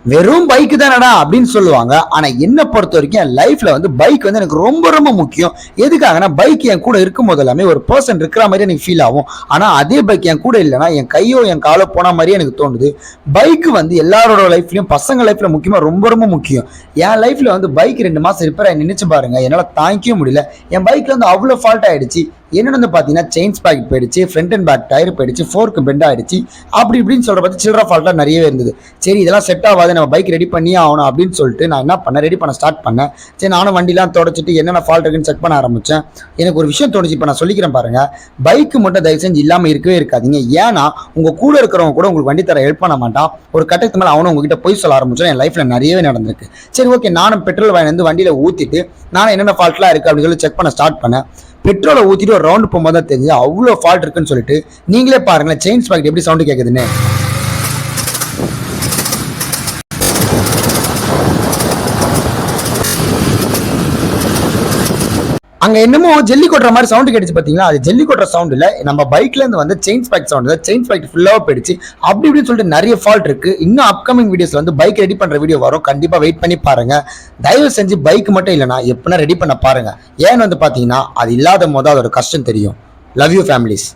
வெறும் பைக் தானடா அப்படின்னு சொல்லுவாங்க. ஆனா என்ன பொறுத்த வரைக்கும் என் லைஃப்ல வந்து பைக் வந்து எனக்கு ரொம்ப ரொம்ப முக்கியம். எதுக்காகனா பைக் என் கூட இருக்கும் போது எல்லாமே ஒரு பர்சன் இருக்கிற மாதிரி எனக்கு ஃபீல் ஆகும். ஆனா அதே பைக் என் கூட இல்லைன்னா என் கையோ என் காலோ போன மாதிரியே எனக்கு தோணுது. பைக் வந்து எல்லாரோட லைஃப்லயும் பசங்க லைஃப்ல முக்கியமா ரொம்ப ரொம்ப முக்கியம். என் லைஃப்ல வந்து பைக் 2 மாசம் ரிப்பேர் ஆகி நினைச்சு பாருங்க, என்னால தாங்கிக்கவே முடியல. என் பைக்ல வந்து அவ்வளவு ஃபால்ட் ஆயிடுச்சு. என்னன்னு வந்து பாத்தீங்கன்னா செயின் ஸ்பாக்கெட் போயிடுச்சு, ஃப்ரண்ட் அண்ட் பேக் டயர் போயிடுச்சு, ஃபோர்க்கு பெண்ட் ஆயிடுச்சு, அப்படி இப்படின்னு சொல்ற பார்த்து சில்லற ஃபால்ட்டா நிறையவே இருந்தது. சரி இதெல்லாம் செட் ஆகாது, நம்ம பைக் ரெடி பண்ணியே ஆகணும் அப்படின்னு சொல்லிட்டு நான் என்ன பண்ணேன், ரெடி பண்ண ஸ்டார்ட் பண்ணேன். சரி நானும் வண்டிலாம் தொடச்சிட்டு என்னென்ன ஃபால்ட் இருக்குன்னு செக் பண்ண ஆரம்பிச்சேன். எனக்கு ஒரு விஷயம் தோணுச்சு, இப்போ நான் சொல்லிக்கிறேன் பாருங்க. பைக்கு மட்டும் தயவு செஞ்சு இல்லாமல் இருக்கவே இருக்காதீங்க. ஏன்னா உங்க கூட இருக்கிறவங்க கூட உங்களுக்கு வண்டி தர ஹெல்ப் பண்ண மாட்டான். ஒரு கட்டத்துக்கு மேலே அவனும் உங்ககிட்ட போய் சொல்ல ஆரம்பிச்சோம். என் லைஃப்ல நிறையவே நடந்திருக்கு. சரி ஓகே, நானும் பெட்ரோல் வாங்கி வந்து வண்டியில ஊத்திட்டு நானும் என்னென்ன ஃபால்ட்லாம் இருக்கு அப்படின்னு சொல்லி செக் பண்ண ஸ்டார்ட் பண்ணேன். பெட்ரோலை ஊத்திட்டு ஒரு ரவுண்ட் போகும்போது தான் தெரிஞ்சு அவ்வளோ ஃபால்ட் இருக்குன்னு சொல்லிட்டு. நீங்களே பாருங்களேன் செயின் ஸ்பாக்கெட் எப்படி சவுண்ட் கேட்குதுன்னு. அங்க என்னமோ ஜெல்லி கொட்டுற மாதிரி சவுண்ட் கேட்டுச்சு பாத்தீங்களா? அது ஜெல்லி கொட்டுற சவுண்ட் இல்ல, நம்ம பைக்ல இருந்து வந்து செயின் ஸ்பாக் சவுண்ட். செயின் ஸ்பாக் ஃபுல்லாக போயிடுச்சு. அப்படி இப்படின்னு சொல்லிட்டு நிறைய ஃபால்ட் இருக்கு. இன்னும் அப்கமிங் வீடியோஸ்ல வந்து பைக் ரெடி பண்ற வீடியோ வரும், கண்டிப்பா வெயிட் பண்ணி பாருங்க. தயவு செஞ்சு பைக் மட்டும் இல்லைனா எப்படின்னா ரெடி பண்ண பாருங்க. ஏன்னு வந்து பாத்தீங்கன்னா அது இல்லாத போது அதோட கஷ்டம் தெரியும். Love you families.